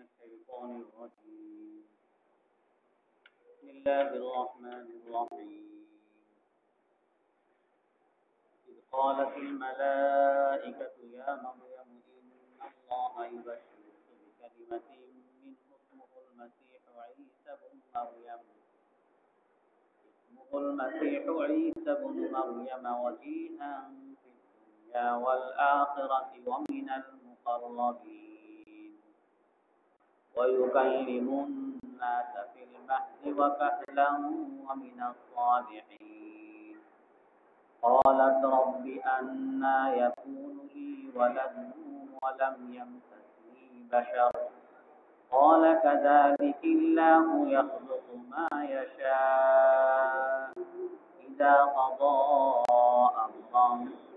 الشيطان الرجيم بسم الله الرحمن الرحيم إذ قالت الملائكة يا مريم إن الله يبشرك بكلمة منه اسمه المسيح عيسى بن مريم وجيها في الدنيا والآخرة ومن المقربين ويكلم الناس في المهد وكهلا ومن الصالحين قالت رب أنى يكون لي ولد ولم يمسسني بشر قال كذلك الله يخلق ما يشاء إذا قضى أمرا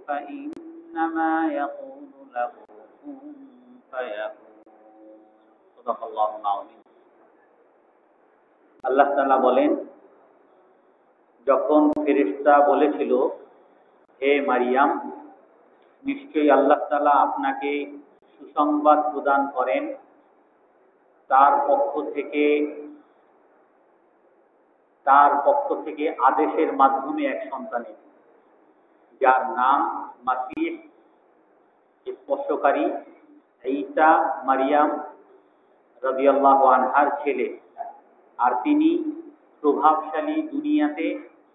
فإنما يقول له كن فيكون صدق الله العظيم আল্লাহ তাআলা বলেন, যখন ফেরেশতা বলেছিল, হে মারিয়াম, নিশ্চয়ই আল্লাহ তাআলা আপনাকে সুসংবাদ প্রদান করেন তার পক্ষ থেকে আদেশের মাধ্যমে এক সন্তানের, যার নাম মাসীহ স্পর্শকারী ঈসা মারিয়াম রাদিয়াল্লাহু আনহার ছেলে, আর তিনি প্রভাবশালী দুনিয়াতে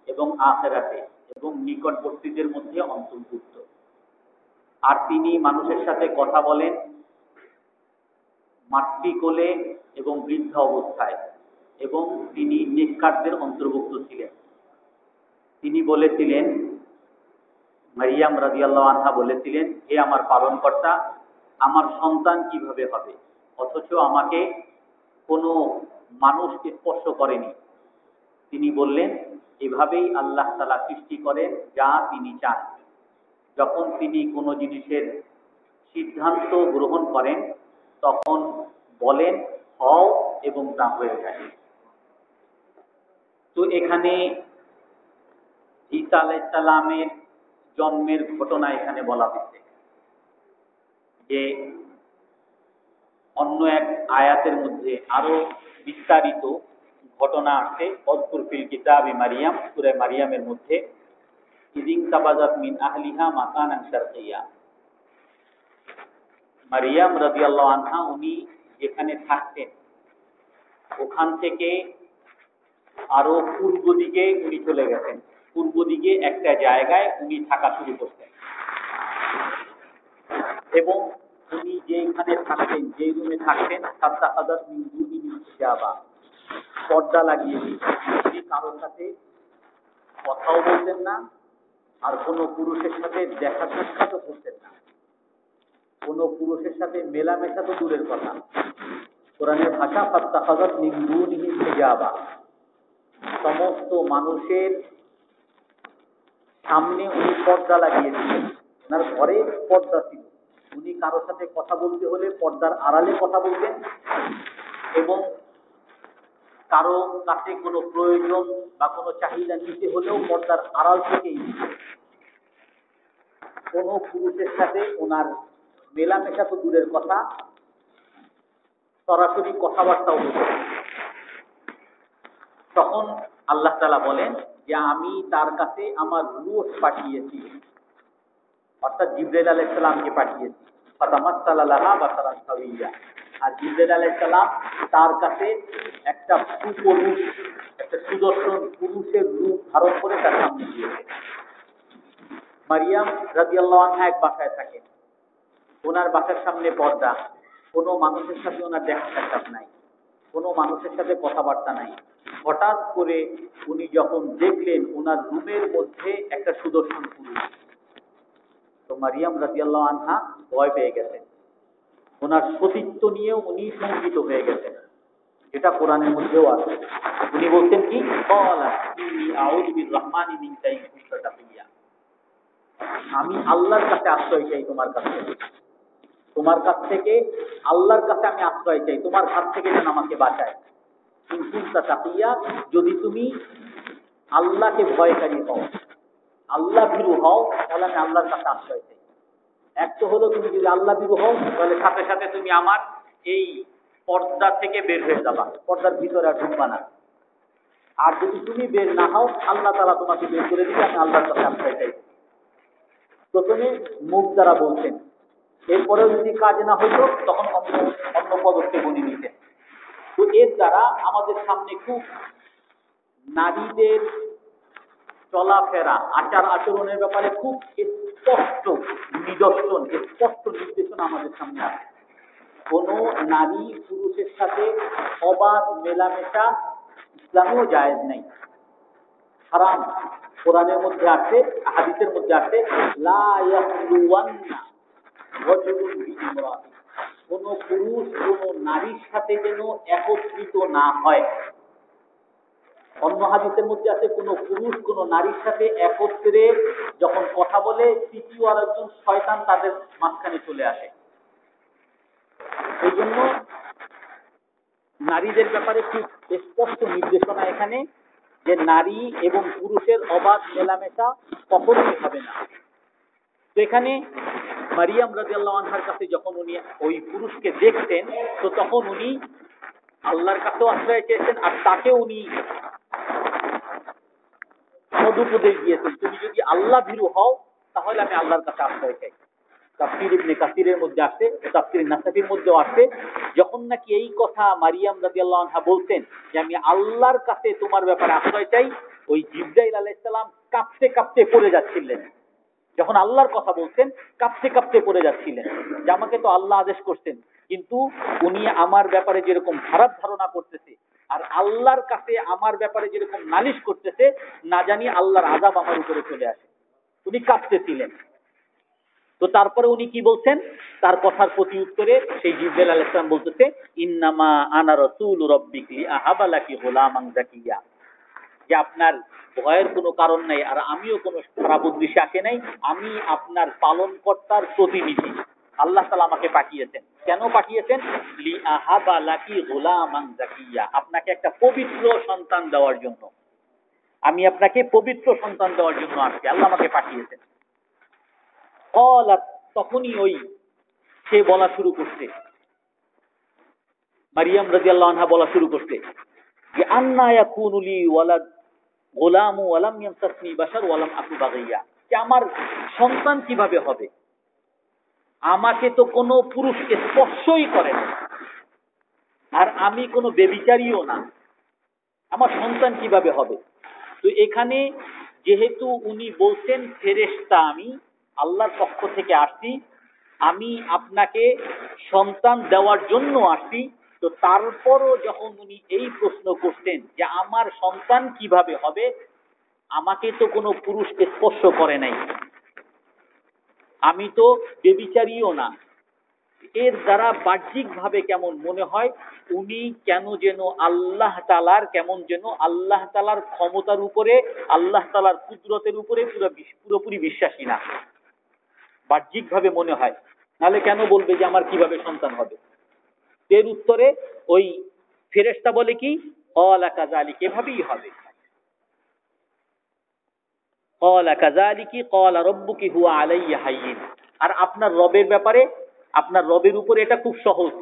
এবং আখিরাতে এবং নিকটবর্তীদের মধ্যে অন্তর্ভুক্ত। আর তিনি মানুষের সাথে কথা বলেন মাতৃকোলে এবং বৃদ্ধ অবস্থায়, এবং তিনি নেককারদের অন্তর্ভুক্ত ছিলেন। তিনি বলেছিলেন, মারিয়াম রাদিয়াল্লাহু আনহা বলেছিলেন, হে আমার পালনকর্তা, আমার সন্তান কিভাবে হবে, অথচ আমাকে কোনো মানুষ স্পর্শ করেনি। তিনি বললেন, এভাবেই আল্লাহ তাআলা সৃষ্টি করেন যা তিনি চান। যখন তিনি কোনো জিনিসের সিদ্ধান্ত গ্রহণ করেন তখন বলেন হও এবং তা হয়ে যায়। তো এখানে ঈসা আলাইহিস সালামের জন্মের ঘটনা এখানে বলা হচ্ছে, যে অন্য এক আয়াতের মধ্যে আরো বিস্তারিত ঘটনা আছে। অযকুর ফিল কিতাবি মারিয়াম, সূরা মারিয়ামের মধ্যে, ইদিন তাবাযাত মিন আহলিহা মাকানান শারকিয়্যা, মারিয়াম রাদিয়াল্লাহু আনহা উনি যেখানে থাকতেন ওখান থেকে আরো পূর্ব দিকে উনি চলে গেছেন। পূর্ব দিকে একটা জায়গায় উনি থাকা শুরু করতেন, এবং উনি যেখানে থাকতেন, যে রুমে থাকতেন, ফাত্তাখাযাত মিন দুনিহি হিজাবা, পর্দা লাগিয়ে দিতেন। তিনি কারোর সাথে কথাও বলতেন না, আর কোনো পুরুষের সাথে দেখা সাক্ষাৎও করতেন না, কোনো পুরুষের সাথে মেলামেশা তো দূরের কথা। কোরআনের ভাষা ফাত্তাখাযাত মিন দুনিহি হিজাবা, সমস্ত মানুষের সামনে উনি পর্দা লাগিয়ে দিতেন। ওনার ঘরে পর্দা ছিল, উনি কারোর সাথে কথা বলতে হলে পর্দার আড়ালে কথা বলতেন, এবং কারো কাছে কোনো প্রয়োজন বা কোনো চাহিদা নিতে হলেও পর্দার আড়াল থেকেই দিতেন। কোনো পুরুষের সাথে ওনার মেলামেশা তো দূরের কথা, সরাসরি কথাবার্তাও হতো। তখন আল্লাহ তাআলা বলেন যে আমি তার কাছে আমার রূহ পাঠিয়েছি, অর্থাৎ জিবরাইল আলাইহিস সালামকে পাঠিয়েছি। ফাতামাসসালা লাহা বাশারান সাওয়িয়্যা, আর জিবরাইল আলাইহিস সালাম তার কাছে একটা পুরুষ, একটা সুদর্শন পুরুষের রূপ ধারণ করে তার সামনে গিয়েছে। মারিয়াম রাদিয়াল্লাহু আনহা এক বাসায় থাকেন, ওনার বাসার সামনে পর্দা, কোনো মানুষের সাথে ওনার দেখা সাক্ষাৎ নাই, কোনো মানুষের সাথে কথাবার্তা নাই। হঠাৎ করে উনি যখন দেখলেন ওনার রুমের মধ্যে একটা সুদর্শন পুরুষ, তো মারিয়াম রাদিয়াল্লাহু আনহা ভয় পেয়ে গেছেন। ওনার সতীত্ব নিয়েও উনি শঙ্কিত হয়ে গেছেন, যেটা কোরআনের মধ্যেও আছে। উনি বলছেন কি, ক্বালা ইন্নী আউযু বির-রাহমানি মিনকা ইন কুনতা তাকিয়্যা, আমি আল্লাহর কাছে আশ্রয় চাই, তোমার কাছ থেকে আল্লাহর কাছে আমি আশ্রয় চাই, তোমার হাত থেকে যেন আমাকে বাঁচায়। ইন কুনতা তাকিয়্যা, যদি তুমি আল্লাহকে ভয়কারী হও, আল্লাহ ভীরু হও, তাহলে আমি আল্লাহর কাছে আশ্রয় চাই। এক তো হলো তুমি যদি আল্লাহ ভীরু হও, তাহলে সাথে সাথে তুমি আমার এই পর্দা থেকে বের হয়ে যাবা, পর্দার ভিতরে আর ঢুকবা না। আর যদি তুমি বের না হও, আল্লাহ তাআলা তোমাকে বের করে দিবে। আমি আল্লাহর কাছে আশ্রয় চাই। প্রথমে মুখ দ্বারা বলছেন, এরপরেও যদি কাজ না হইতো তখন অন্য অন্য পদক্ষেপ উনি নিতেন। তো এর দ্বারা আমাদের সামনে খুব নারীদের চলাফেরা, আচার আচরণের ব্যাপারে খুব স্পষ্ট নিদর্শন, স্পষ্ট নির্দেশনা আমাদের সামনে আছে। কোন নারী পুরুষের সাথে অবাধ মেলামেশা ইসলামেও জায়েজ নেই, হারাম। কোরআনের মধ্যে আছে, হাদিসের মধ্যে আছে, লা ইয়াখলুওয়ান্না রাজুলুন বিইমরাতিন, কোন পুরুষ কোন নারীর সাথে যেন একত্রিত না হয়। অন্য হাদিসের মধ্যে আছে, কোন পুরুষ কোন নারীর সাথে একত্রে যখন কথা বলে, তৃতীয় আর একজন শয়তান তাদের মাঝখানে চলে আসে। এই জন্য নারীদের ব্যাপারে খুব স্পষ্ট নির্দেশনা এখানে, যে নারী এবং পুরুষের অবাধ মেলামেশা কখনোই হবে না। তো এখানে মারিয়াম রাদিয়াল্লাহু আনহার কাছে যখন উনি ওই পুরুষকে দেখতেন, তো তখন উনি আল্লাহর কাছেও আশ্রয় চেয়েছেন, আর তাকে উনি সদুপদেশ দিয়েছেন, তুমি যদি আল্লাহ ভীরু হও তাহলে আমি আল্লাহর কাছে আশ্রয় চাই। তাফসীর ইবনে কাসিরের মধ্যে আসছে, তাফসীর নাসাফির মধ্যেও আসছে, যখন নাকি এই কথা মারিয়াম রাদিয়াল্লাহু আনহা বলতেন যে আমি আল্লাহর কাছে তোমার ব্যাপারে আশ্রয় চাই, ওই জিবরাইল আলাইহিস সালাম কাঁপতে কাঁপতে পড়ে যাচ্ছিলেন। যখন আল্লাহর কথা বলতেন কাঁপতে কাঁপতে পড়ে যাচ্ছিলেন, যে আমাকে তো আল্লাহ আদেশ করছেন, কিন্তু উনি আমার ব্যাপারে যেরকম খারাপ ধারণা করতেছে আর আল্লাহর কাছে আমার ব্যাপারে যেরকম নালিশ করতেছে, না জানি আল্লাহর আযাব আমার উপরে চলে আসে। উনি কাঁপতেছিলেন। তো তারপরে উনি কি বলছেন, তার কথার প্রতি উত্তরে সেই জিবরাইল আলাইহিস সালাম বলতেছে, ইন্নামা আনা রাসূলু রাব্বিকি লিআহাবা লাকি গুলামান যাকিয়া, যে আপনার ভয়ের কোনো কারণ নাই, আর আমিও কোনো খারাপ উদ্দেশ্যে আসে নাই, আমি আপনার পালনকর্তার প্রতিনিধি। আল্লাহ তাআলা আমাকে পাঠিয়েছেন। কেন পাঠিয়েছেন? লিআহাবা লাকি গুলামান যাকিয়া, আপনাকে একটা পবিত্র সন্তান দেওয়ার জন্য। আমি আপনাকে পবিত্র সন্তান দেওয়ার জন্য আসছি, আল্লাহ আমাকে পাঠিয়েছেন। তখনই ওই সে বলা শুরু করছে, মারিয়াম রাদিয়াল্লাহু আনহা বলা শুরু করছে যে আন্না ইয়াকুনু লি ওয়ালাদ গোলামু ওয়ালাম ইয়ামসাসনি বাশার ওয়ালাম আকু বাগিয়া, যে আমার সন্তান কিভাবে হবে, আমাকে তো কোনো পুরুষ স্পর্শই করে না, আর আমি কোনো ব্যভিচারীও না, আমার সন্তান কিভাবে হবে? তো এখানে যেহেতু উনি বলছেন ফেরেশতা, আমি আল্লাহর পক্ষ থেকে আসছি, আমি আপনাকে সন্তান দেওয়ার জন্য আসছি, তো তারপরও যখন উনি এই প্রশ্ন করতেন যে আমার সন্তান কিভাবে হবে, আমাকে তো কোনো পুরুষ স্পর্শ করে নাই, আমি তো ব্যভিচারীও না, এর দ্বারা বাহ্যিকভাবে কেমন মনে হয় উনি কেন যেন আল্লাহ তাআলার, কেমন যেন আল্লাহ তাআলার ক্ষমতার উপরে, আল্লাহ তাআলার কুদরতের উপরে পুরোপুরি বিশ্বাসী না, বাহ্যিকভাবে মনে হয়। নাহলে কেন বলবে যে আমার কিভাবে সন্তান হবে? এর উত্তরে ওই ফেরেশতা বলে কি, ক্বালা কাযালিক, এভাবেই হবে। ক্বালা কাযালিকি ক্বালা রাব্বুকি হুয়া আলাইয়া হায়্যিন, আর আপনার রবের ব্যাপারে, আপনার রবের উপরে এটা খুব সহজ,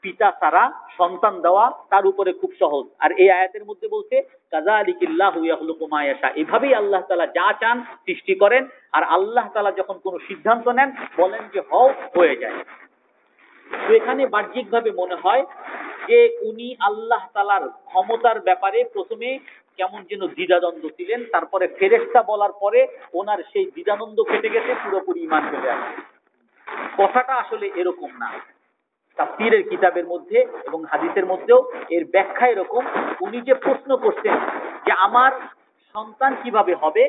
পিতা ছাড়া সন্তান দেওয়া তার উপরে খুব সহজ। আর এই আয়াতের মধ্যে বলছে কাযালিকিল্লাহু ইয়াখলুকু মা ইয়াশা, এভাবেই আল্লাহ তাআলা যা চান সৃষ্টি করেন, আর আল্লাহ তাআলা যখন কোনো সিদ্ধান্ত নেন বলেন যে হও, হয়ে যায়। তো এখানে বাহ্যিকভাবে মনে হয় যে উনি আল্লাহ তাআলার ক্ষমতার ব্যাপারে প্রথমে কেমন যেন দ্বিধাদ্বন্দ্ব ছিলেন, তারপরে ফেরেশতা বলার পরে ওনার সেই দ্বিধাদ্বন্দ্ব কেটে গেছে, পুরোপুরি ঈমান চলে আসে। কথাটা আসলে এরকম না। তাফসীরের কিতাবের মধ্যে এবং হাদিসের মধ্যেও এর ব্যাখ্যা এরকম, উনি যে প্রশ্ন করছেন যে আমার সন্তান কিভাবে হবে,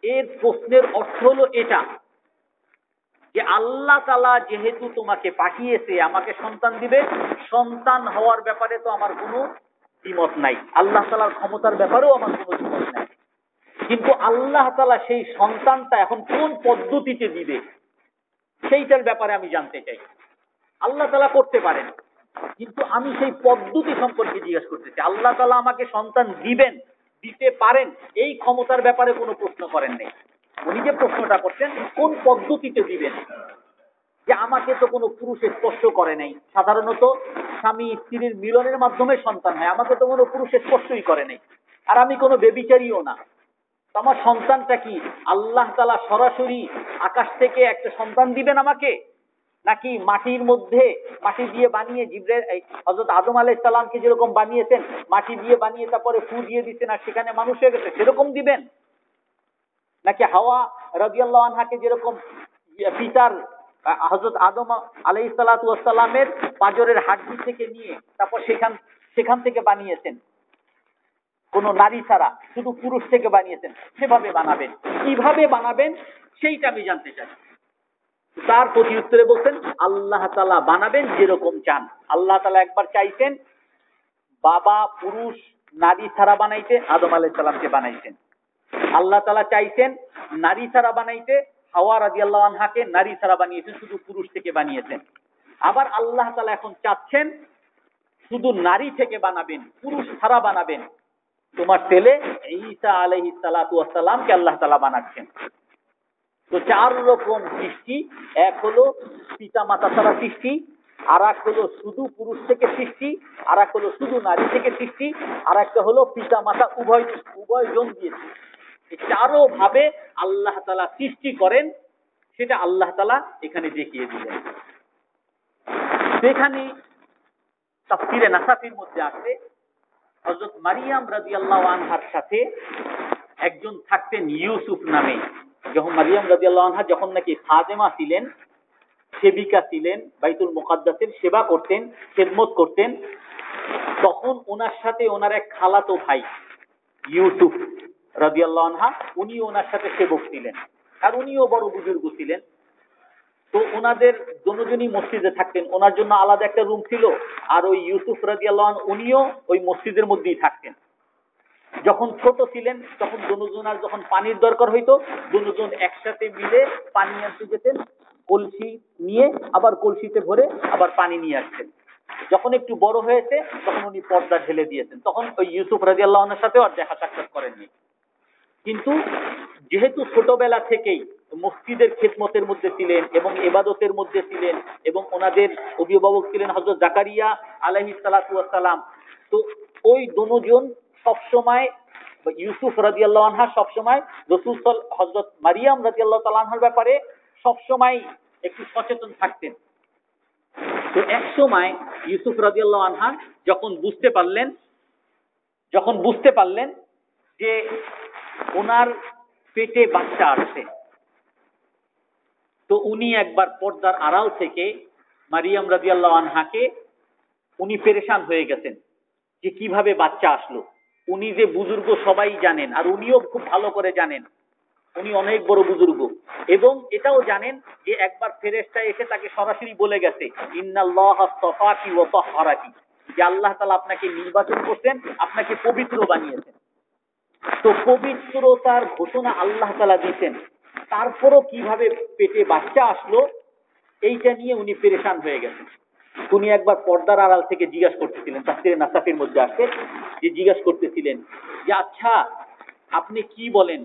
এর প্রশ্নের অর্থ হলো এটা, যে আল্লাহ তাআলা যেহেতু তোমাকে পাঠিয়েছে আমাকে সন্তান দিবে, সন্তান হওয়ার ব্যাপারে তো আমার কোনো দ্বিমত নাই, আল্লাহ তাআলার ক্ষমতার ব্যাপারেও আমার কোনো দ্বিমত নাই, কিন্তু আল্লাহ তাআলা সেই সন্তানটা এখন কোন পদ্ধতিতে দিবে সেইটার ব্যাপারে আমি জানতে চাই। আল্লাহ তাআলা করতে পারেন, কিন্তু আমি সেই পদ্ধতি সম্পর্কে জিজ্ঞেস করতেছি। আল্লাহ তাআলা আমাকে সন্তান দিবেন, দিতে পারেন, এই ক্ষমতার ব্যাপারে কোনো প্রশ্ন করেন নাই। উনি যে প্রশ্নটা করছেন কোন পদ্ধতিতে দিবেন, যে আমাকে তো কোনো পুরুষ স্পর্শ করে নাই। সাধারণত স্বামী স্ত্রীর মিলনের মাধ্যমে সন্তান হয়। আমাকে তো কোনো পুরুষ স্পর্শই করে নাই, আর আমি কোনো বেবিচারীও না। আমার সন্তানটা কি আল্লাহ তাআলা সরাসরি আকাশ থেকে একটা সন্তান দিবেন আমাকে, নাকি মাটির মধ্যে মাটি দিয়ে বানিয়ে হযরত আদম আলাইহিস সালামকে যেরকম বানিয়েছেন, মাটি দিয়ে বানিয়ে তারপরে ফু দিয়ে দিচ্ছেন আর সেখানে মানুষ হয়ে গেছে, সেরকম দিবেন? নাকি হাওয়া রাদিয়াল্লাহু আনহাকে যেরকম পিতার হযরত আদম আলাইহিস সালাতু ওয়াস সালামের পাঁজরের হাড্ডি থেকে নিয়ে তারপর সেখান থেকে বানিয়েছেন, কোন নারী ছাড়া শুধু পুরুষ থেকে বানিয়েছেন, সেভাবে বানাবেন? কিভাবে বানাবেন সেইটা আমি জানতে চাই। তার প্রতি উত্তরে বলছেন আল্লাহ তাআলা বানাবেন যেরকম চান। আল্লাহ তাআলা একবার চাইছেন বাবা পুরুষ নারী ছাড়া বানাইতে, আদম আলাইহিস সালামকে বানাইছেন। আল্লাহ তাআলা চাইছেন নারী ছাড়া বানাইতে, হাওয়া রাদিয়াল্লাহু আনহাকে নারী ছাড়া বানিয়েছেন, শুধু পুরুষ থেকে বানিয়েছেন। আবার আল্লাহ তাআলা এখন চাচ্ছেন শুধু নারী থেকে বানাবেন, পুরুষ ছাড়া বানাবেন। তোমার ছেলে ঈসা আলাইহিস সালাতু ওয়াস সালামকে আল্লাহ তাআলা বানাচ্ছেন। তো চার রকম সৃষ্টি, এক হলো পিতা মাতা ছাড়া সৃষ্টি, আর এক হলো শুধু পুরুষ থেকে সৃষ্টি, আর এক হলো শুধু নারী থেকে সৃষ্টি, আর একটা হলো পিতা মাতা উভয়জন দিয়ে। এই চারো ভাবে আল্লাহ তাআলা সৃষ্টি করেন, সেটা আল্লাহ তাআলা এখানে দেখিয়ে দিলেন। সেখানে তাফসীরে নাসাফির মধ্যে আছে হযরত মারিয়াম রাদিয়াল্লাহু আনহার সাথে একজন থাকতেন ইউসুফ নামে। যখন মারিয়াম রাদিয়াল্লাহু আনহা যখন নাকি খাদেমা ছিলেন, সেবিকা ছিলেন, বাইতুল মুকাদ্দাসের সেবা করতেন, খেদমত করতেন, তখন ওনার সাথে ওনার এক খালাতো ভাই ইউসুফ রাদিয়াল্লাহু আনহা, উনি ওনার সাথে সেবক ছিলেন, আর উনিও বড় বুজুর্গ ছিলেন। তো ওনাদের দুজনই মসজিদে থাকতেন, ওনার জন্য আলাদা একটা রুম ছিল, আর ওই ইউসুফ রাদিয়াল্লাহু আনহু উনিও ওই মসজিদের মধ্যেই থাকতেন। যখন ছোট ছিলেন তখন দুজনার যখন পানির দরকার হইতো, দুজন একসাথে মিলে পানি আনতে যেতেন, কলসি নিয়ে আবার কলসিতে ভরে আবার পানি নিয়ে আসতেন। যখন একটু বড় হয়েছে তখন উনি পর্দা ঢেলে দিয়েছেন, তখন ওই ইউসুফ রাদিয়াল্লাহু আনহুর সাথেও আর দেখা সাক্ষাৎ করেননি। কিন্তু যেহেতু ছোটবেলা থেকেই মসজিদের খেদমতের মধ্যে ছিলেন এবং ইবাদতের মধ্যে ছিলেন, এবং ওনাদের অভিভাবক ছিলেন হযরত জাকারিয়া আলাইহিস সালাতু ওয়াস সালাম, তো ওই দুজন সবসময়, ইউসুফ রাদিয়াল্লাহু আনহা সবসময় রাসূল হযরত মারিয়াম রাদিয়াল্লাহু তাআলা আনহার ব্যাপারে সবসময় একটু সচেতন থাকতেন। তো এক সময় ইউসুফ রাদিয়াল্লাহু আনহা যখন বুঝতে পারলেন যে ওনার পেটে বাচ্চা আসছে, তো উনি একবার পর্দার আড়াল থেকে মারিয়াম রাদিয়াল্লাহু আনহাকে উনি পেরেশান হয়ে গেছেন যে কিভাবে বাচ্চা আসলো। উনি যে বুজুর্গ সবাই জানেন, আর উনিও খুব ভালো করে জানেন, উনি অনেক বড় বুজুর্গ, এবং এটাও জানেন যে একবার ফেরেশতা এসে তাকে সরাসরি বলে গেছে ইন্নাল্লাহা আসতাফাকি ওয়া তাহহারাকি, যে আল্লাহ তাআলা আপনাকে নির্বাচন করছেন, আপনাকে পবিত্র বানিয়েছেন। তো পবিত্রতার ঘোষণা আল্লাহ তাআলা দিয়েছেন, তারপরও কিভাবে পেটে বাচ্চা আসলো এইটা নিয়ে উনি পেরেশান হয়ে গেছেন। উনি একবার পর্দার আড়াল থেকে জিজ্ঞাসা করতেছিলেন, তাফসীরে নাসাফির মধ্যে আছে যে জিজ্ঞাসা করতেছিলেন যে আচ্ছা আপনি কি বলেন,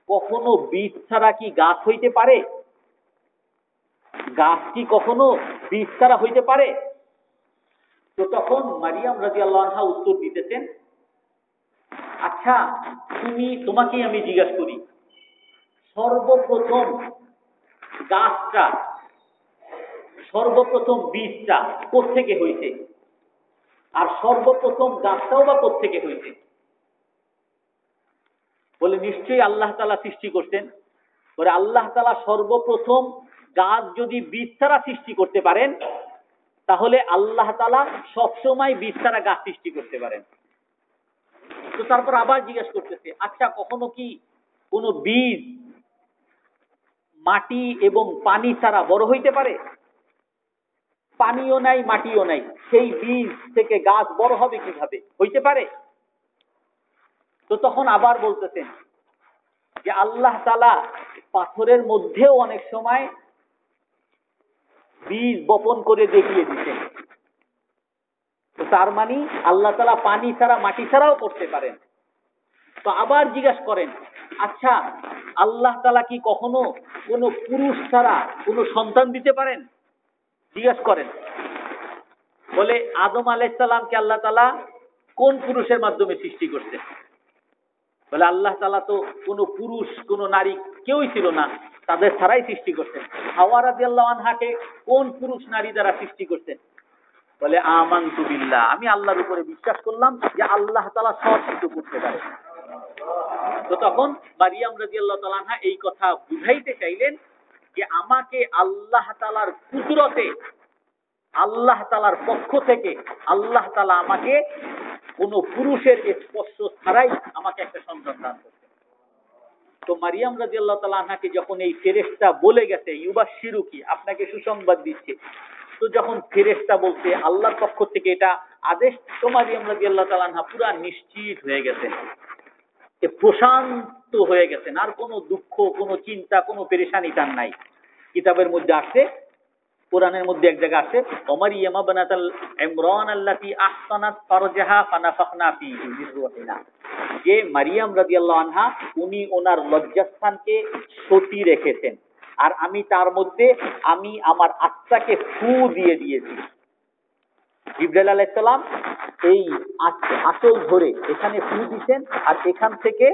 কখনো বীজ ছাড়া কি গাছ হইতে পারে? গাছ কি কখনো বীজ ছাড়া হইতে পারে? তো তখন মারিয়াম রাদিয়াল্লাহু আনহা উত্তর দিতেছেন, আচ্ছা তোমাকেই আমি জিজ্ঞাসা করি, সর্বপ্রথম গাছটা, সর্বপ্রথম বীজটা কোত্থেকে হইছে, আর সর্বপ্রথম গাছটাও বা কোত্থেকে হইছে? বলে নিশ্চয়ই আল্লাহ তাআলা সৃষ্টি করতেন। বলে আল্লাহ তাআলা সর্বপ্রথম গাছ যদি বীজ ছাড়া সৃষ্টি করতে পারেন, তাহলে আল্লাহ তাআলা সবসময় বীজ ছাড়া গাছ সৃষ্টি করতে পারেন। তো তারপর আবার জিজ্ঞাসা করতেছে, আচ্ছা কখনো কি কোনো বীজ মাটি এবং পানি ছাড়া বড় হইতে পারে? পানিও নাই মাটিও নাই, সেই বীজ থেকে গাছ বড় হবে কিভাবে, হইতে পারে? তো তখন আবার বলতেছেন যে আল্লাহ তাআলা পাথরের মধ্যেও অনেক সময় বীজ বপন করে দেখিয়ে দিতেন। তো তার মানে আল্লাহ তাআলা পানি ছাড়া মাটি ছাড়াও করতে পারেন। তো আবার জিজ্ঞাসা করেন, আচ্ছা আল্লাহ তাআলা কি কখনো কোনো পুরুষ ছাড়া কোনো সন্তান দিতে পারেন? জিজ্ঞাসা করেন। বলে আদম আলাইহিস সালামকে আল্লাহ তাআলা কোন পুরুষের মাধ্যমে সৃষ্টি করতেন? বলে আল্লাহ তাআলা তো কোনো পুরুষ কোনো নারী কেউই ছিল না, তাদের ছাড়াই সৃষ্টি করতেন। হাওয়া রাদিয়াল্লাহু আনহাকে কোন পুরুষ নারী দ্বারা সৃষ্টি করতেন? বলে আমানতু বিল্লাহ, আমি আল্লাহর উপরে বিশ্বাস করলাম যে আল্লাহ তাআলা সব কিছু করতে পারে। তো তখন মারিয়াম রাদিয়াল্লাহু তাআলা আনহা এই কথা বুঝাইতে চাইলেন যে আমাকে আল্লাহ তাআলার কুদরতে, আল্লাহ তাআলার পক্ষ থেকে আল্লাহ তাআলা আমাকে কোন পুরুষের স্পর্শ ছাড়াই আমাকে একটা সন্তান দান করতেন। তো মারিয়াম রাদিয়াল্লাহু তাআলা আনহাকে যখন এই ফেরেশতা বলে গেছে ইউবাশশিরুকি, আপনাকে সুসংবাদ দিচ্ছে, তো যখন ফেরেশতা বলছে আল্লাহর পক্ষ থেকে এটা আদেশ, তো মারিয়াম রাদিয়াল্লাহু তাআলা আনহা পুরা নিশ্চিত হয়ে গেছেন, প্রশান্ত হয়ে গেছেন, আর কোনো দুঃখ কোনো চিন্তা কোনো পেরেশানি তার নাই। কিতাবের মধ্যে আসছে, কোরআনের মধ্যে এক জায়গা আছে, ওমারিয়াম বানাতাল ইমরান আল্লাতী আহসানাত ফারজাহা ফানাফাখনা ফীহি মির রূহিনা, যে মারিয়াম রাদিয়াল্লাহু আনহা উনি ওনার লজ্জাস্থানকে সতী রেখেছেন, আর আমি তার মধ্যে আমি আমার আত্মাকে ফু দিয়ে দিয়েছি। জিবরাইল আলাইহিস সালাম এই আসল ধরে এখানে ফু দিয়েছেন, আর এখান থেকে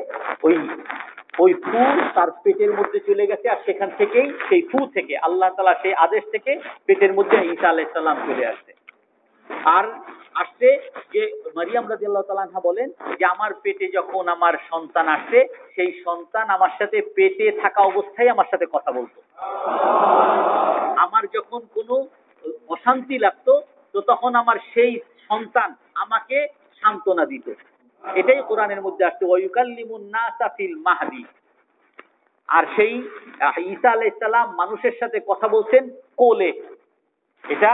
ওই ফু তার পেটের মধ্যে চলে গেছে, আর সেখান থেকেই সেই ফু থেকে আল্লাহ তাআলা সেই আদেশ থেকে পেটের মধ্যে ঈসা আলাইহিস সালাম চলে আসছে। আর আসছে যে মারিয়াম রাদিয়াল্লাহু তাআলা আনহা বলেন যে আমার পেটে যখন আমার সন্তান আসছে, সেই সন্তান আমার সাথে পেটে থাকা অবস্থায় আমার সাথে কথা বলতো। আমার যখন কোনো অশান্তি লাগতো, তো তখন আমার সেই সন্তান আমাকে সান্ত্বনা দিত। এটাই কোরআনের মধ্যে আসছে ওয়ায়ুকাল্লিমুন নাসা ফিল মাহদি। আর সেই ঈসা আলাইহিস সালাম মানুষের সাথে কথা বলছেন কোলে। এটা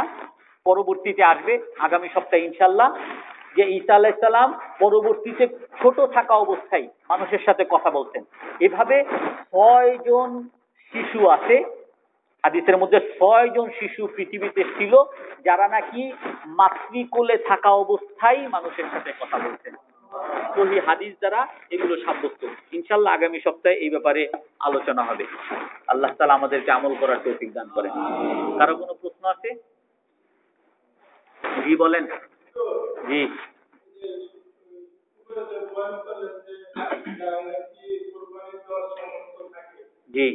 পরবর্তীতে আসবে আগামী সপ্তাহে ইনশাআল্লাহ, যে ঈসা আলাইহিস সালাম পরবর্তীতে ছোট থাকা অবস্থায় মানুষের সাথে কথা বলতেন। এভাবে 6 জন শিশু আছে হাদিসের মধ্যে, 6 জন শিশু পৃথিবীতে ছিল যারা নাকি মাতৃকোলে থাকা অবস্থায় মানুষের সাথে কথা বলতেন। সহিহ হাদিস দ্বারা এগুলো সাব্যস্ত। ইনশাআল্লাহ আগামী সপ্তাহে এই ব্যাপারে আলোচনা হবে। আল্লাহ তাআলা আমাদেরকে আমল করার তৌফিক দান করেন। কারো কোনো প্রশ্ন আছে? জি বলেন। জি জি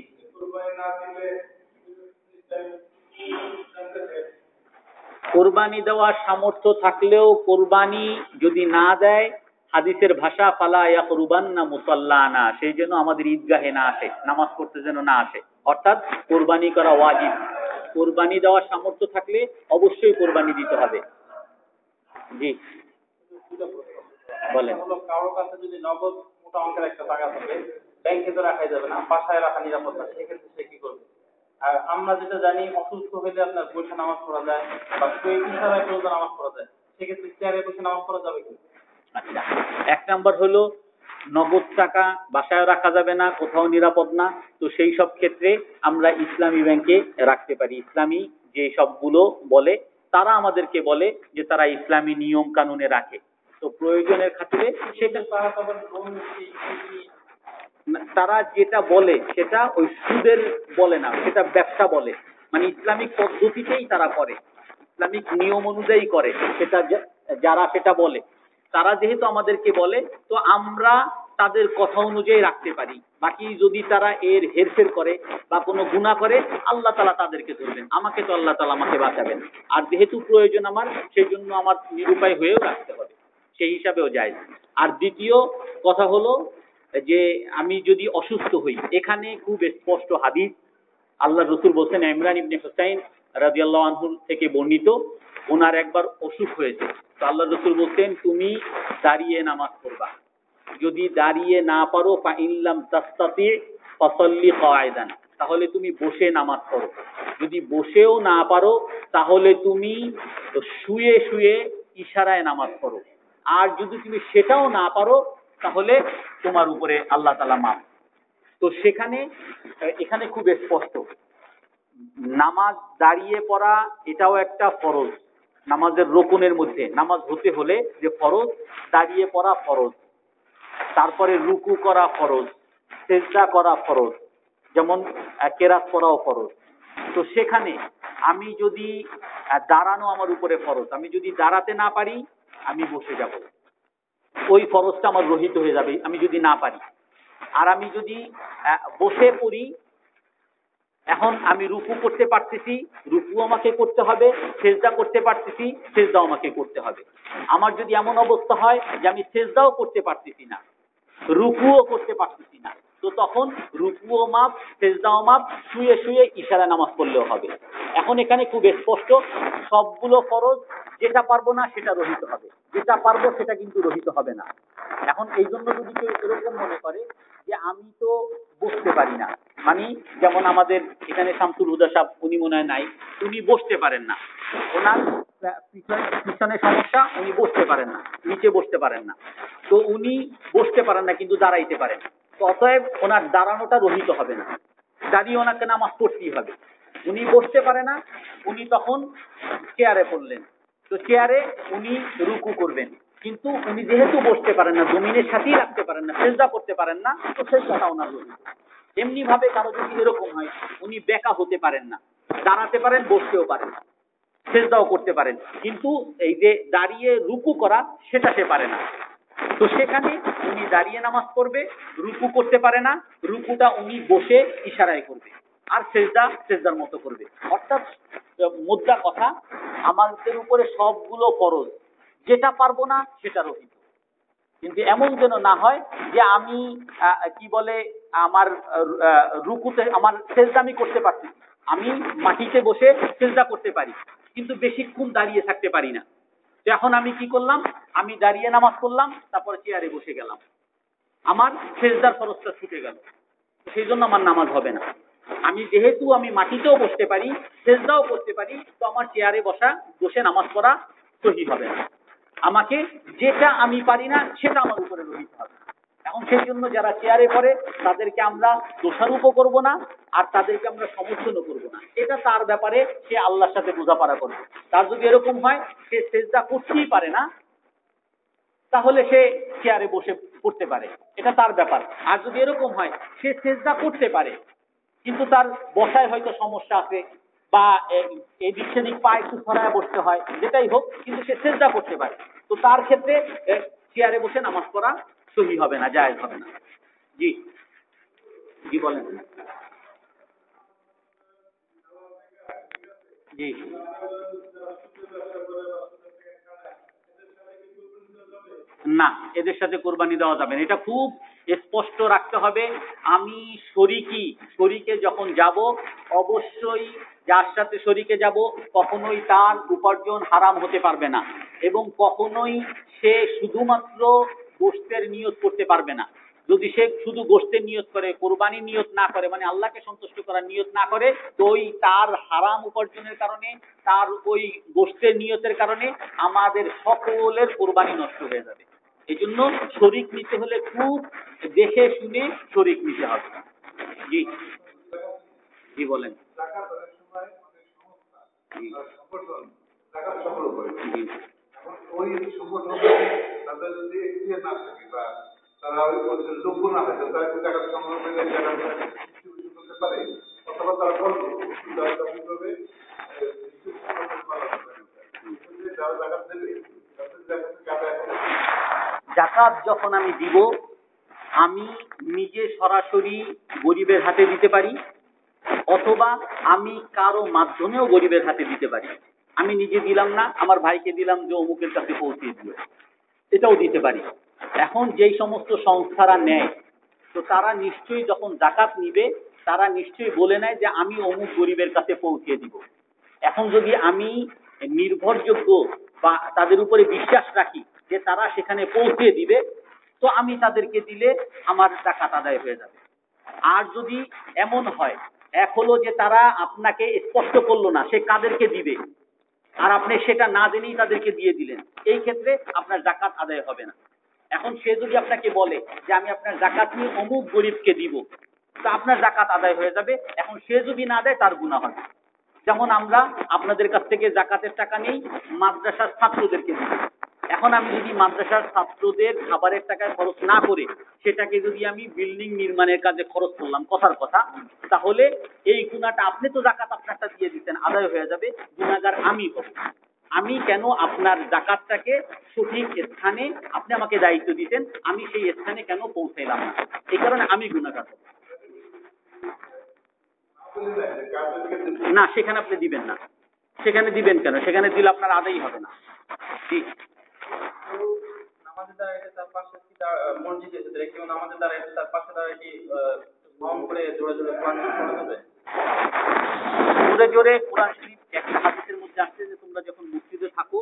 কোরবানি দেওয়ার সামর্থ্য থাকলেও কোরবানি যদি না দেয়, হাদিসের ভাষা ফালা ইয়াকরুবান্না মুসাল্লানা, সেই জন্য আমাদের ঈদগাহে না আসে, নামাজ পড়তে যেন না আসে। অর্থাৎ কোরবানি করা ওয়াজিব। কোরবানি দেওয়ার সামর্থ্য থাকলে অবশ্যই কোরবানি দিতে হবে। জি বলেন। কারোর কাছে যদি নগদ মোটা অঙ্কের একটা টাকা থাকে, ব্যাংকে তো রাখা যাবে না, বাসায় রাখা নিরাপদ না, সেক্ষেত্রে সে কি করবে? আর আমরা যেটা জানি অসুস্থ হইলে আপনার বসে নামাজ পড়া যায় বা ইশারায় পর্যন্ত নামাজ পড়া যায়, সেক্ষেত্রে চেয়ারে বসে নামাজ পড়া যাবে কি? আচ্ছা, এক নাম্বার হলো নগদ টাকা বাসায় রাখা যাবে না, কোথাও নিরাপদ না। তো সেই সব ক্ষেত্রে আমরা ইসলামী ব্যাংকে রাখতে পারি। ইসলামী যে সবগুলো বলে, তারা আমাদেরকে বলে যে তারা ইসলামী নিয়ম কানুনে রাখে। তো প্রয়োজনের খাতিরে সেটা তারা যেটা বলে সেটা ওই সুদের বলে না, সেটা ব্যবসা বলে। মানে ইসলামিক পদ্ধতিতেই তারা করে, ইসলামিক নিয়ম অনুযায়ী করে, সেটা যারা সেটা বলে, তারা যেহেতু আমাদেরকে বলে, তো আমরা তাদের কথা অনুযায়ী রাখতে পারি। বাকি যদি তারা এর হেরফের করে বা কোনো গুনাহ করে, আল্লাহ তাআলা তাদেরকে ধরবেন, আমাকে তো আল্লাহ তাআলা আমাকে বাঁচাবেন। আর যেহেতু প্রয়োজন আমার, সেই জন্য আমার নিরুপায় হয়েও রাখতে হবে, সেই হিসাবেও যায়। আর দ্বিতীয় কথা হলো যে আমি যদি অসুস্থ হই, এখানে খুব স্পষ্ট হাদিস, আল্লাহ রসুল বলছেন, ইমরান ইবনে হুসাইন রাদিয়াল্লাহু আনহু থেকে বর্ণিত, ওনার একবার অসুখ হয়েছে। তো আল্লাহ রসুল বলছেন তুমি দাঁড়িয়ে নামাজ পড়বা, যদি দাঁড়িয়ে না পারো ফা ইল্লাম তাস্তাতি ফাসাল্লি কায়দান, তাহলে তুমি বসে নামাজ পড়ো। যদি বসেও না পারো তাহলে তুমি শুয়ে শুয়ে ইশারায় নামাজ পড়ো। আর যদি তুমি সেটাও না পারো তাহলে তোমার উপরে আল্লাহ তাআলা মাফ। তো এখানে খুব স্পষ্ট, নামাজ দাঁড়িয়ে পড়া এটাও একটা ফরজ। নামাজের রকুনের মধ্যে, নামাজ হতে হলে যে ফরজ, দাঁড়িয়ে পড়া ফরজ, তারপরে রুকু করা ফরজ, সিজদা করা ফরজ, যেমন কেরাত পড়াও ফরজ। তো সেখানে আমি যদি দাঁড়ানো আমার উপরে ফরজ। আমি যদি দাঁড়াতে না পারি আমি বসে যাব, ওই ফরজটা আমার রহিত হয়ে যাবে আমি যদি না পারি। আর আমি যদি বসে পড়ি, এখন আমি রুকু করতে পারতেছি, রুকু আমাকে করতে হবে, সেজদা করতে পারতেছি, সেজদাও আমাকে করতে হবে। আমার যদি এমন অবস্থা হয় যে আমি সেজদাও করতে পারতেছি না, রুকুও করতে পারতেছি না, তো তখন রুকুও মাপ, সেজদাও মাপ, শুয়ে শুয়ে ইশারা নামাজ পড়লেও হবে। এখন এখানে খুব স্পষ্ট, সবগুলো ফরজ, যেটা পারবো না সেটা রহিত হবে, যেটা পারবো সেটা কিন্তু রহিত হবে না। এখন এই জন্য যদি কেউ এরকম মনে করে যে আমি তো বসতে পারি না, মানে যেমন আমাদের এখানে শামসুল হুদা সাহেব, উনি মনে হয় নাই, উনি বসতে পারেন না, ওনার পিছনে সমস্যা, উনি বসতে পারেন না, নিচে বসতে পারেন না, তো উনি বসতে পারেন না কিন্তু দাঁড়াইতে পারেন, তো অতএব ওনার দাঁড়ানোটা রহিত হবে না, দাঁড়িয়ে ওনাকে নামাজ পড়তেই হবে। উনি বসতে পারে না, উনি তখন চেয়ারে পড়লেন, তো চেয়ারে উনি রুকু করবেন, কিন্তু উনি যেহেতু বসতে পারেন না, জমিনের সাথেই রাখতে পারেন না, সেজদা করতে পারেন না, তো সেজদাটা ওনার রহিত। এমনি ভাবে কারো যদি এরকম হয়, উনি বেকা হতে পারেন না, দাঁড়াতে পারেন, বসতেও পারেন, সেজদাও করতে পারেন, কিন্তু এই যে দাঁড়িয়ে রুকু করা সেটা সে পারে না, তো সেখানে উনি দাঁড়িয়ে নামাজ পড়বে, রুকু করতে পারে না, রুকুটা উনি বসে ইশারায় করবে, আর সেজদা সেজদার মতো করবে। অর্থাৎ মোদ্দা কথা, আমাদের উপরে সবগুলো ফরজ, যেটা পারবো না সেটা রহিত। কিন্তু এমন যেন না হয় যে আমি কি বলে আমার রুকুতে আমার সেজদা আমি করতে পারছি, আমি মাটিতে বসে সেজদা করতে পারি, কিন্তু বেশিক্ষণ দাঁড়িয়ে থাকতে পারি না, তো এখন আমি কি করলাম, আমি দাঁড়িয়ে নামাজ পড়লাম, তারপর চেয়ারে বসে গেলাম, আমার সেজদার ফরজটা ছুটে গেল, সেই জন্য আমার নামাজ হবে না। আমি যেহেতু আমি মাটিতেও বসতে পারি, সেজদাও করতে পারি, তো আমার চেয়ারে বসে নামাজ পড়া সহি হবে না। আমাকে যেটা আমি পারি না সেটা আমার উপরে রহিত হবে। এখন সেই জন্য যারা চেয়ারে পড়ে তাদেরকে আমরা দোষারোপও করব না, আর তাদেরকে আমরা সমর্থনও করব না, এটা তার ব্যাপারে, সে আল্লাহর সাথে বোঝাপড়া করবে। তার যদি এরকম হয় সে সেজদা করতেই পারে না, তাহলে সে চেয়ারে বসে পড়তে পারে, এটা তার ব্যাপার। আর যদি এরকম হয় সে সেজদা করতে পারে কিন্তু তার বসায় হয়তো সমস্যা আছে, বা এদিক সেদিক পা একটু ছড়ায় বসতে হয়, যেটাই হোক, কিন্তু সে সেজদা করতে পারে, তো তার ক্ষেত্রে চেয়ারে বসে নামাজ পড়া সহি হবে না, জায়েজ হবে না। জি জি বলেন। জি না, এদের সাথে কোরবানি দেওয়া যাবে না, এটা খুব স্পষ্ট রাখতে হবে। আমি শরীকে যখন যাব, অবশ্যই যার সাথে শরীকে যাব কখনোই তার উপার্জন হারাম হতে পারবে না, এবং কখনোই সে শুধুমাত্র গোশতের নিয়ত করতে পারবে না। যদি সে শুধু গোশতের নিয়ত করে, কোরবানির নিয়ত না করে, মানে আল্লাহকে সন্তুষ্ট করার নিয়ত না করে, তো ওই তার হারাম উপার্জনের কারণে, তার ওই গোশতের নিয়তের কারণে আমাদের সকলের কোরবানি নষ্ট হয়ে যাবে। এই জন্য শরীক নিতে হলে খুব দেখে শুনে শরীক নিতে হবে। জি জি বলেন। জি জি ওই সংগঠন তাদের যদি ইয়ে না থাকে বা তারা ওই যোগ্য না থাকে, তারা কি টাকা সংগ্রহ করে টাকা ডিস্ট্রিবিউশন করতে পারে, অথবা তারা বলবে কিভাবে যারা টাকা দেবে যাকাত যখন আমি দিব, আমি নিজে সরাসরি গরিবের হাতে দিতে পারি, অথবা আমি কারো মাধ্যমেও গরিবের হাতে দিতে পারি। আমি নিজে দিলাম না, আমার ভাইকে দিলাম যে অমুকের কাছে পৌঁছে দিও, এটাও দিতে পারি। এখন যেই সমস্ত সংস্থারা নেয়, তো তারা নিশ্চয়ই যখন যাকাত নিবে, তারা নিশ্চয়ই বলে নেয় যে আমি অমুক গরিবের কাছে পৌঁছে দিব। এখন যদি আমি নির্ভরযোগ্য বা তাদের উপরে বিশ্বাস রাখি যে তারা সেখানে পৌঁছে দিবে, তো আমি তাদেরকে দিলে আমার যাকাত আদায় হয়ে যাবে। আর যদি এমন হয়, এক হলো যে তারা আপনাকে স্পষ্ট করলো না সে কাদেরকে দিবে, আর আপনি সেটা না জেনেই তাদেরকে দিয়ে দিলেন, এই ক্ষেত্রে আপনার যাকাত আদায় হবে না। এখন সে যদি আপনাকে বলে যে আমি আপনার যাকাত নিয়ে অমুক গরিবকে দিব, তা আপনার যাকাত আদায় হয়ে যাবে। এখন সে যদি না দেয় তার গুনাহ হবে। যেমন আমরা আপনাদের কাছ থেকে যাকাতের টাকা নেই, মাদ্রাসার ছাত্রদেরকে দিই, এখন আমি যদি মাদ্রাসার ছাত্রদের খাবারের টাকায় খরচ না করে সেটাকে যদি আমি বিল্ডিং নির্মাণের কাজে খরচ করলাম, কথার কথা, তাহলে এই গুনাহটা আপনি তো যাকাত আপনারটা দিয়ে দিচ্ছেন, আদায় হয়ে যাবে, গুনাহগার আমি হব। আমি কেন আপনার যাকাতটাকে সঠিক স্থানে আপনি আমাকে দায়িত্ব দিতেন, আমি সেই স্থানে কেন পৌঁছাইলাম না, এই কারণে আমি গুনাহগার হব। না, সেখানে আপনি দিবেন না। সেখানে দিবেন কেন? সেখানে দিলে আপনার আদায় হবে না। জি, নামাজে দাঁড়াইতে তার পাশে কি মসজিদে যেতে কেউ নামাজে দাঁড়াইতে তার পাশে দাঁড়াই কি ভ্রমণ করে জোরে জোরে কোরআন পড়া যাবে? জোরে জোরে কোরআন শরীফ একটা হাদিসের মধ্যে আসছে যে তোমরা যখন মসজিদে থাকো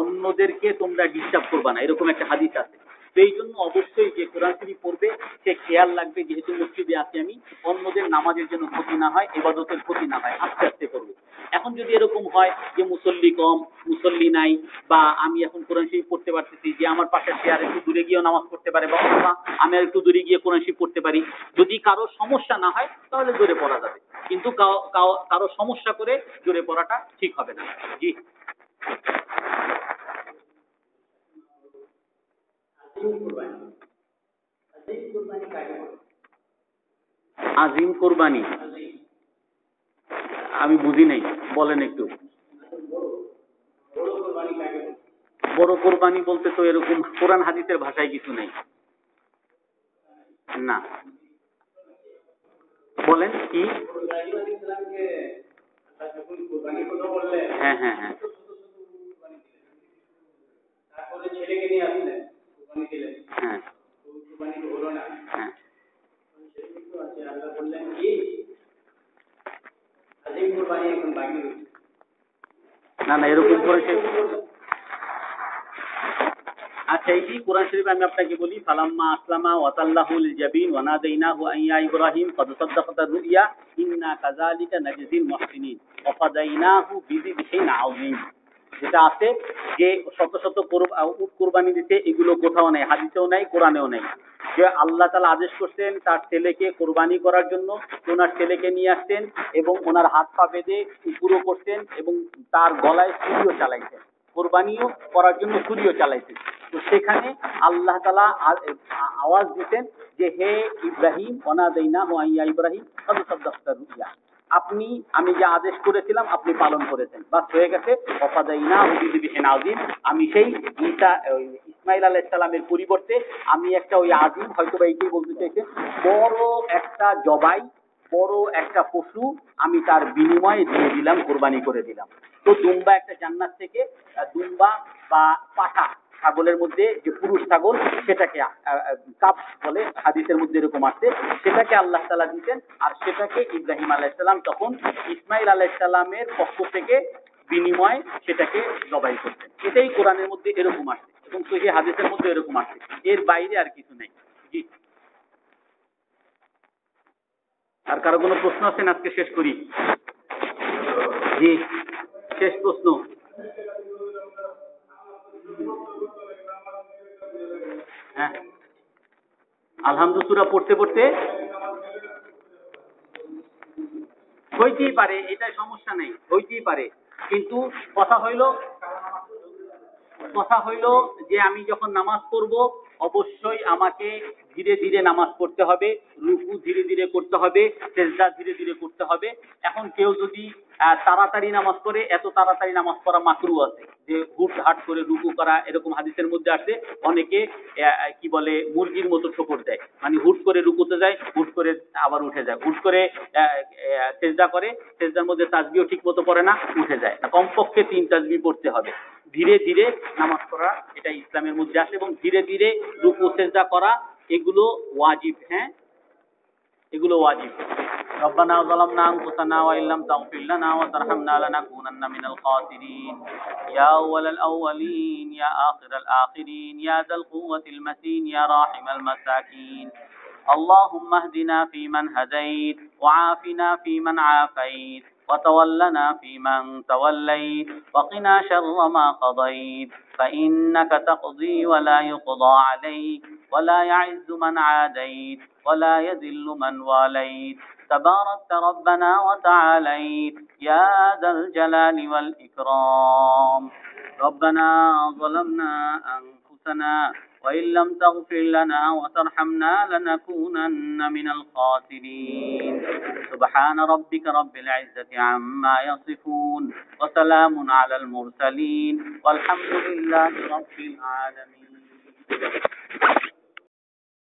অন্যদেরকে তোমরা ডিস্টার্ব করবা না, এরকম একটা হাদিস আছে। তো এই জন্য অবশ্যই যে কোরআন শরীফ পড়বে সে খেয়াল রাখবে, যেহেতু মসজিদে আছি আমি, অন্যদের নামাজের জন্য ক্ষতি না হয়, ইবাদতের ক্ষতি না হয়, আস্তে আস্তে করবে। এখন যদি এরকম হয় যে মুসল্লি কম, মুসল্লি নাই, বা আমি এখন কোরআন শরীফ পড়তে পারতেছি, যে আমার পাশে সে আর একটু দূরে গিয়েও নামাজ পড়তে পারে, বা আমি আর একটু দূরে গিয়ে কোরআন শরীফ পড়তে পারি, যদি কারো সমস্যা না হয় তাহলে জোরে পড়া যাবে, কিন্তু কারো সমস্যা করে জোরে পড়াটা ঠিক হবে না। জি, আজিম কোরবানি আমি বুঝি নাই, বলেন একটু। বড় কোরবানি বলতে তো এরকম কোরআন হাদিসের ভাষায় কিছু নেই। না, বলেন কি? হ্যাঁ হ্যাঁ হ্যাঁ, তারপরে ছেলেকে নিয়ে আসলেন, কুরবানি দিলেন, হ্যাঁ কুরবানি হলো না, হ্যাঁ, আল্লাহ বললেন কি আজিম কুরবানি এখন বাকি রয়েছে। না না, এরকম করে সে, আচ্ছা এই কোরআন শরীফ আমি আপনাকে বলি, ফালাম্মা আসলামা ওয়াতাল্লাহু লিল জাবিন ওয়া নাদাইনাহু আইয়া ইব্রাহিম কদ সাদ্দাকতা রুইয়া ইন্না কাযালিকা নাজজিল মুহসিনিন ওয়া ফাদাইনাহু বিযিবহিন আযীম। যেটা আছে যে শত শত উট কুরবানি দিতে, এগুলো কোথাও নেই, হাদিসেও নাই, কোরআনেও নেই। যে আল্লাহ তাআলা আদেশ করতেন তার ছেলেকে কোরবানি করার জন্য, ওনার ছেলেকে নিয়ে আসতেন এবং ওনার হাত পা বেঁধে পুরো করতেন এবং তার গলায় ছুরিও চালাইতেন, কোরবানিও করার জন্য ছুরিও চালাইতেন। তো সেখানে আল্লাহ তাআলা আওয়াজ দিতেন যে হে ইব্রাহিম ওয়ানাদাইনাহু আইয়া ইব্রাহিম কদ সাদ্দাকতা রুইয়া, আমি যে আদেশ করেছিলাম আপনি পালন করেছেন, বাস হয়ে গেছে। ওয়াফাদাইনাহু বিযিবহিন আযীম, আমি সেই ইসমাঈল আলাইহিস সালামের পরিবর্তে আমি একটা ওই আযীম, হয়তো বা এইটাই বলতে চাইছেন, বড় একটা জবাই, বড় একটা পশু আমি তার বিনিময়ে দিয়ে দিলাম, কোরবানি করে দিলাম। তো দুম্বা একটা জান্নাত থেকে, দুম্বা বা পাঠা ছাগলের মধ্যে যে পুরুষ ছাগল, সেটাকে কাবশ বলে, হাদিসের মধ্যে এরকম আসছে, সেটাকে আল্লাহ তাআলা দিতেন, আর সেটাকে ইব্রাহিম আলাইহিস সালাম তখন ইসমাঈল আলাইহিস সালামের পক্ষ থেকে বিনিময়ে সেটাকে জবাই করতেন। এটাই কোরআনের মধ্যে এরকম আসছে এবং সহিহ হাদিসের মধ্যে এরকম আসছে, এর বাইরে আর কিছু নেই। জি, আর কারো কোনো প্রশ্ন আছেন? আজকে শেষ করি। জি, শেষ প্রশ্ন। হ্যাঁ, আলহামদুলিল্লাহ সূরা পড়তে পড়তে হইতেই পারে, এটা সমস্যা নেই, হইতেই পারে, কিন্তু কথা হইল যে আমি যখন নামাজ পড়ব অবশ্যই আমাকে ধীরে ধীরে নামাজ পড়তে হবে, রুকু ধীরে ধীরে করতে হবে, সেজদা ধীরে ধীরে করতে হবে। এখন কেউ যদি তাড়াতাড়ি নামাজ পড়ে, এত তাড়াতাড়ি নামাজ পড়া মাকরুহ আছে, যে হুটহাট করে রুকু করা, এরকম হাদিসের মধ্যে আছে। অনেকে কি বলে মুরগির মতো ঠোকর দেয়, মানে হুট করে রুকুতে যায়, হুট করে আবার উঠে যায়, হুট করে সেজদা করে, সেজদার মধ্যে তাসবিহও ঠিক মতো পড়ে না, উঠে যায়। কমপক্ষে 3 তাসবিহ পড়তে হবে। ধীরে ধীরে নামাজ পড়া এটা ইসলামের মধ্যে আছে, এবং ধীরে ধীরে রুকু সেজদা করা এগুলো ওয়াজিব। হ্যাঁ, এগুলো ওয়াজিব। ربنا ظلمنا أنفسنا وإن لم تغفر لنا وترحمنا لنكونن من الخاسرين يا أول الأولين يا آخر الآخرين يا ذا القوة المتين يا راحم المساكين اللهم اهدنا فيمن هديت وعافنا فيمن عافيت وتولنا فيمن توليت وقنا شر ما قضيت فإنك تقضي ولا يقضى عليك ولا يعز من عاديت ولا يذل من واليت تباركت ربنا وتعاليت يا ذا الجلال والإكرام ربنا ظلمنا أنفسنا وإن لم تغفر لنا وترحمنا لنكونن من الخاسرين سبحان ربك رب العزة عما يصفون وسلام على المرسلين والحمد لله رب العالمين